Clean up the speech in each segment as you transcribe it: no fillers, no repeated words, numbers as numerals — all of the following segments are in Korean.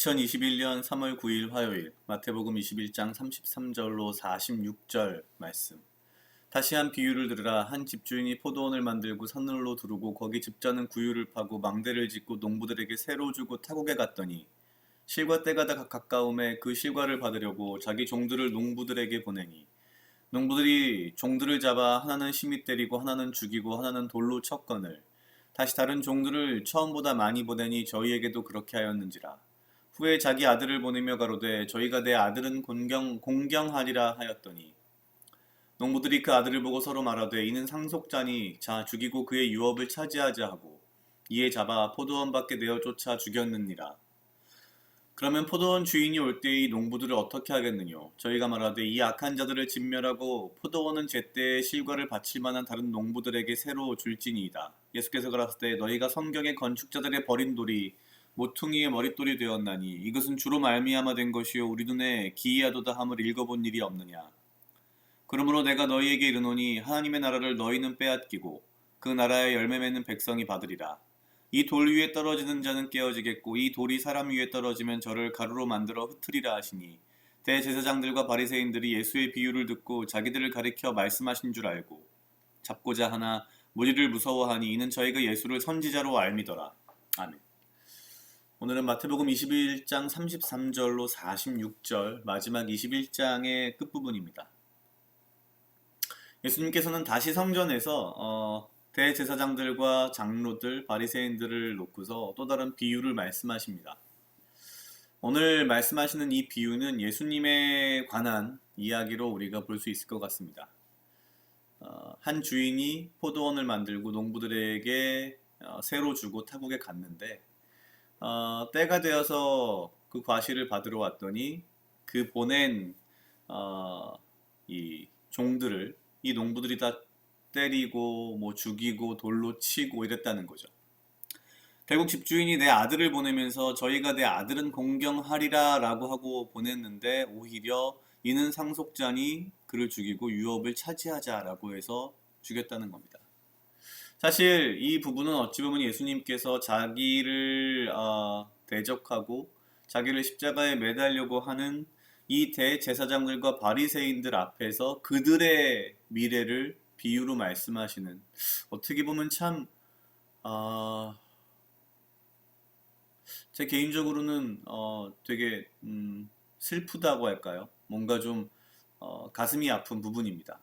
2021년 3월 9일 화요일 마태복음 21장 33절로 46절 말씀. 다시 한 비유를 들으라. 한 집주인이 포도원을 만들고 산으로 두르고 거기 집자는 구유를 파고 망대를 짓고 농부들에게 새로 주고 타국에 갔더니 실과 때가 다 가까움에 그 실과를 받으려고 자기 종들을 농부들에게 보내니 농부들이 종들을 잡아 하나는 심히 때리고 하나는 죽이고 하나는 돌로 쳤거늘 다시 다른 종들을 처음보다 많이 보내니 저희에게도 그렇게 하였는지라. 후에 자기 아들을 보내며 가로되 저희가 내 아들은 공경하리라 하였더니 농부들이 그 아들을 보고 서로 말하되 이는 상속자니 자 죽이고 그의 유업을 차지하자 하고 이에 잡아 포도원 밖에 내어 쫓아 죽였느니라. 그러면 포도원 주인이 올 때에 이 농부들을 어떻게 하겠느뇨? 저희가 말하되 이 악한 자들을 진멸하고 포도원은 제때에 실과를 바칠 만한 다른 농부들에게 새로 줄지니이다. 예수께서 가라사대 너희가 성경의 건축자들의 버린 돌이 모퉁이의 머릿돌이 되었나니 이것은 주로 말미암아 된 것이요 우리 눈에 기이하도다 함을 읽어본 일이 없느냐. 그러므로 내가 너희에게 이르노니 하나님의 나라를 너희는 빼앗기고 그 나라의 열매 맺는 백성이 받으리라. 이 돌 위에 떨어지는 자는 깨어지겠고 이 돌이 사람 위에 떨어지면 저를 가루로 만들어 흩으리라 하시니 대제사장들과 바리새인들이 예수의 비유를 듣고 자기들을 가리켜 말씀하신 줄 알고 잡고자 하나 무리를 무서워하니 이는 저희가 예수를 선지자로 알미더라. 아멘. 오늘은 마태복음 21장 33절로 46절 마지막 21장의 끝부분입니다. 예수님께서는 다시 성전에서 대제사장들과 장로들, 바리새인들을 놓고서 또 다른 비유를 말씀하십니다. 오늘 말씀하시는 이 비유는 예수님에 관한 이야기로 우리가 볼 수 있을 것 같습니다. 한 주인이 포도원을 만들고 농부들에게 새로 주고 타국에 갔는데 때가 되어서 그 과실을 받으러 왔더니 그 보낸 이 종들을 이 농부들이 다 때리고 뭐 죽이고 돌로 치고 이랬다는 거죠. 결국 집주인이 내 아들을 보내면서 저희가 내 아들은 공경하리라 라고 하고 보냈는데 오히려 이는 상속자니 그를 죽이고 유업을 차지하자 라고 해서 죽였다는 겁니다. 사실 이 부분은 어찌 보면 예수님께서 자기를 대적하고 자기를 십자가에 매달려고 하는 이 대제사장들과 바리새인들 앞에서 그들의 미래를 비유로 말씀하시는, 어떻게 보면 참 제 개인적으로는 되게 슬프다고 할까요? 뭔가 좀 가슴이 아픈 부분입니다.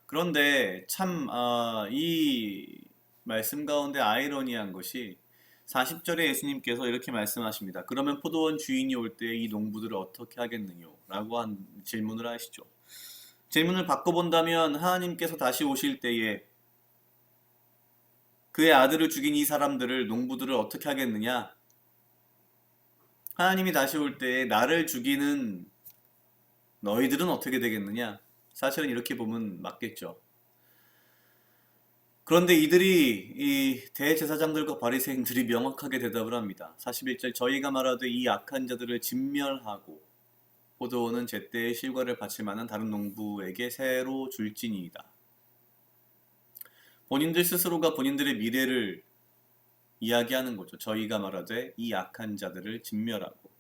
그런데 참 이 말씀 가운데 아이러니한 것이 40절에 예수님께서 이렇게 말씀하십니다. 그러면 포도원 주인이 올 때 이 농부들을 어떻게 하겠느냐? 라고 한 질문을 하시죠. 질문을 바꿔본다면 하나님께서 다시 오실 때에 그의 아들을 죽인 이 사람들을, 농부들을 어떻게 하겠느냐? 하나님이 다시 올 때에 나를 죽이는 너희들은 어떻게 되겠느냐? 사실은 이렇게 보면 맞겠죠. 그런데 이 대제사장들과 바리새인들이 명확하게 대답을 합니다. 41절 저희가 말하되 이 악한 자들을 진멸하고 포도원은 제때에 실과를 바칠 만한 다른 농부에게 새로 줄지니이다. 본인들 스스로가 본인들의 미래를 이야기하는 거죠. 저희가 말하되 이 악한 자들을 진멸하고.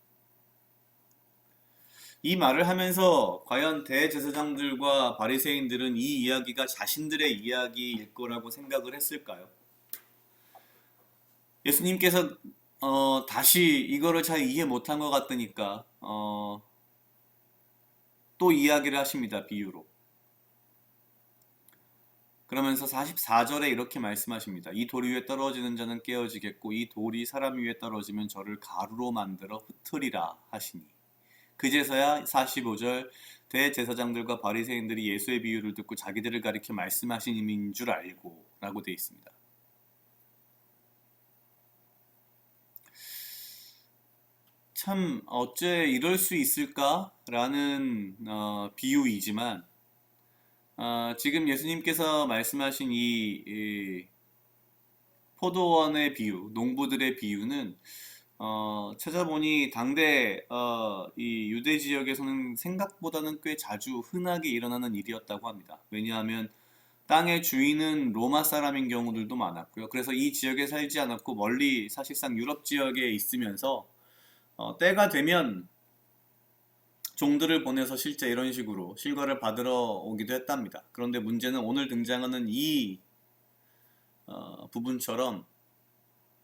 이 말을 하면서 과연 대제사장들과 바리새인들은 이 이야기가 자신들의 이야기일 거라고 생각을 했을까요? 예수님께서 다시 이거를 잘 이해 못한 것 같으니까 또 이야기를 하십니다. 비유로. 그러면서 44절에 이렇게 말씀하십니다. 이 돌 위에 떨어지는 자는 깨어지겠고 이 돌이 사람 위에 떨어지면 저를 가루로 만들어 흩으리라 하시니. 그제서야 45절 대제사장들과 바리새인들이 예수의 비유를 듣고 자기들을 가리켜 말씀하신 임인 줄 알고 라고 되어 있습니다. 참 어째 이럴 수 있을까? 라는 비유이지만 지금 예수님께서 말씀하신 이 포도원의 비유, 농부들의 비유는 찾아보니 당대 이 유대 지역에서는 생각보다는 꽤 자주 흔하게 일어나는 일이었다고 합니다. 왜냐하면 땅의 주인은 로마 사람인 경우들도 많았고요. 그래서 이 지역에 살지 않았고 멀리 사실상 유럽 지역에 있으면서 때가 되면 종들을 보내서 실제 이런 식으로 실과를 받으러 오기도 했답니다. 그런데 문제는 오늘 등장하는 이 부분처럼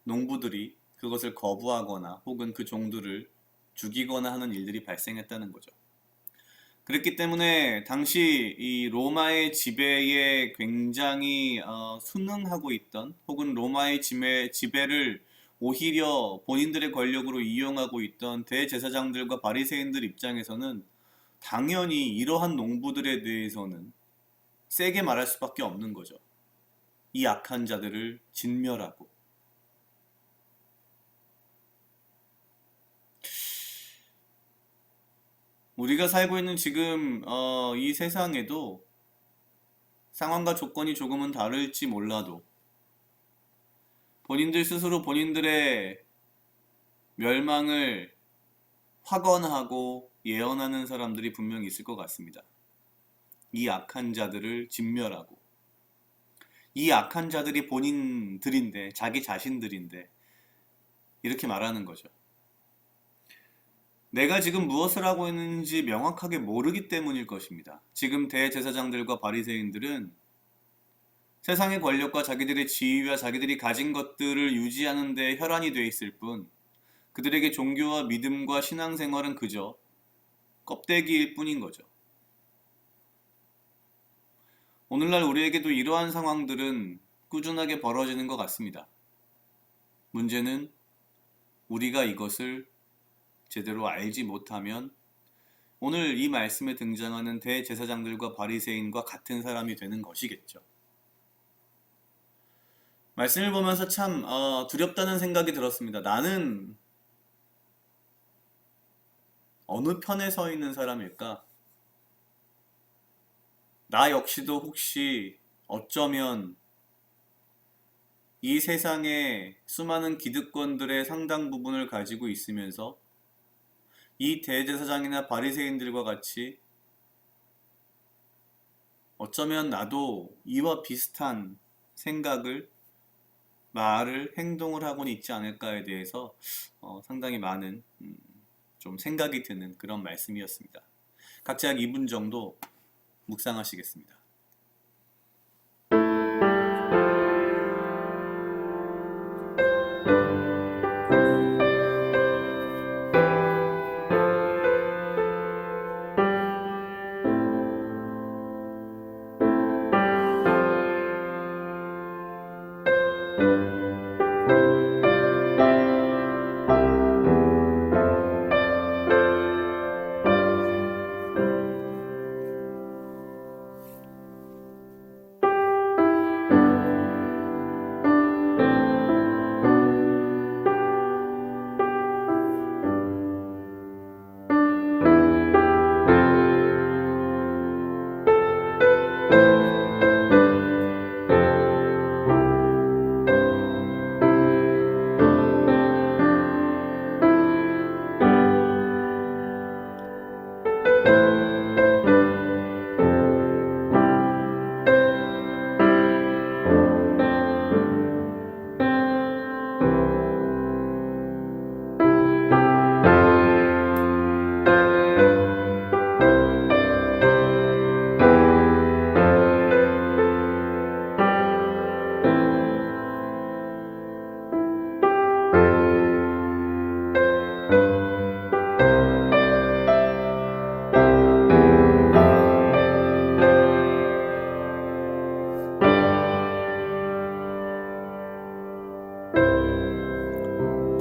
농부들이 그것을 거부하거나 혹은 그 종들을 죽이거나 하는 일들이 발생했다는 거죠. 그렇기 때문에 당시 이 로마의 지배에 굉장히 순응하고 있던 혹은 로마의 지배를 오히려 본인들의 권력으로 이용하고 있던 대제사장들과 바리새인들 입장에서는 당연히 이러한 농부들에 대해서는 세게 말할 수밖에 없는 거죠. 이 악한 자들을 진멸하고. 우리가 살고 있는 지금 이 세상에도 상황과 조건이 조금은 다를지 몰라도 본인들 스스로 본인들의 멸망을 확언하고 예언하는 사람들이 분명히 있을 것 같습니다. 이 악한 자들을 진멸하고, 이 악한 자들이 본인들인데, 자기 자신들인데 이렇게 말하는 거죠. 내가 지금 무엇을 하고 있는지 명확하게 모르기 때문일 것입니다. 지금 대제사장들과 바리새인들은 세상의 권력과 자기들의 지위와 자기들이 가진 것들을 유지하는 데 혈안이 돼 있을 뿐 그들에게 종교와 믿음과 신앙생활은 그저 껍데기일 뿐인 거죠. 오늘날 우리에게도 이러한 상황들은 꾸준하게 벌어지는 것 같습니다. 문제는 우리가 이것을 제대로 알지 못하면 오늘 이 말씀에 등장하는 대제사장들과 바리새인과 같은 사람이 되는 것이겠죠. 말씀을 보면서 참 두렵다는 생각이 들었습니다. 나는 어느 편에 서 있는 사람일까? 나 역시도 혹시 어쩌면 이 세상의 수많은 기득권들의 상당 부분을 가지고 있으면서 이 대제사장이나 바리새인들과 같이 어쩌면 나도 이와 비슷한 생각을, 말을, 행동을 하고는 있지 않을까에 대해서 상당히 많은 좀 생각이 드는 그런 말씀이었습니다. 각자 약 2분 정도 묵상하시겠습니다.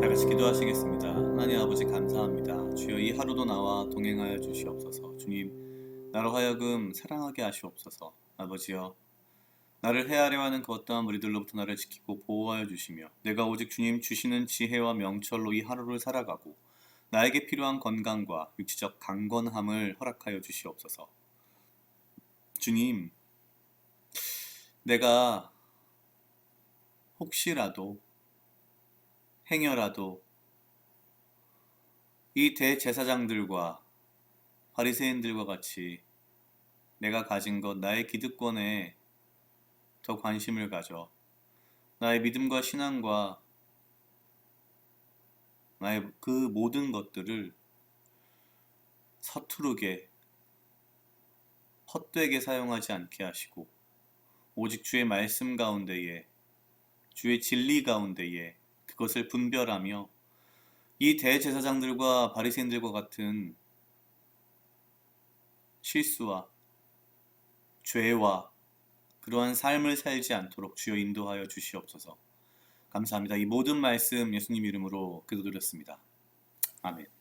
다 같이 기도하시겠습니다. 하나님 아버지 감사합니다. 주여 이 하루도 나와 동행하여 주시옵소서. 주님, 나로 하여금 사랑하게 하시옵소서. 아버지여, 나를 헤아려 하는 그 어떠한 무리들로부터 나를 지키고 보호하여 주시며 내가 오직 주님 주시는 지혜와 명철로 이 하루를 살아가고 나에게 필요한 건강과 육체적 강건함을 허락하여 주시옵소서. 주님, 내가 혹시라도 행여라도 이 대제사장들과 바리새인들과 같이 내가 가진 것, 나의 기득권에 더 관심을 가져 나의 믿음과 신앙과 나의 그 모든 것들을 서투르게 헛되게 사용하지 않게 하시고 오직 주의 말씀 가운데에 주의 진리 가운데에 그것을 분별하며 이 대제사장들과 바리새인들과 같은 실수와 죄와 그러한 삶을 살지 않도록 주여 인도하여 주시옵소서. 감사합니다. 이 모든 말씀 예수님 이름으로 기도드렸습니다. 아멘.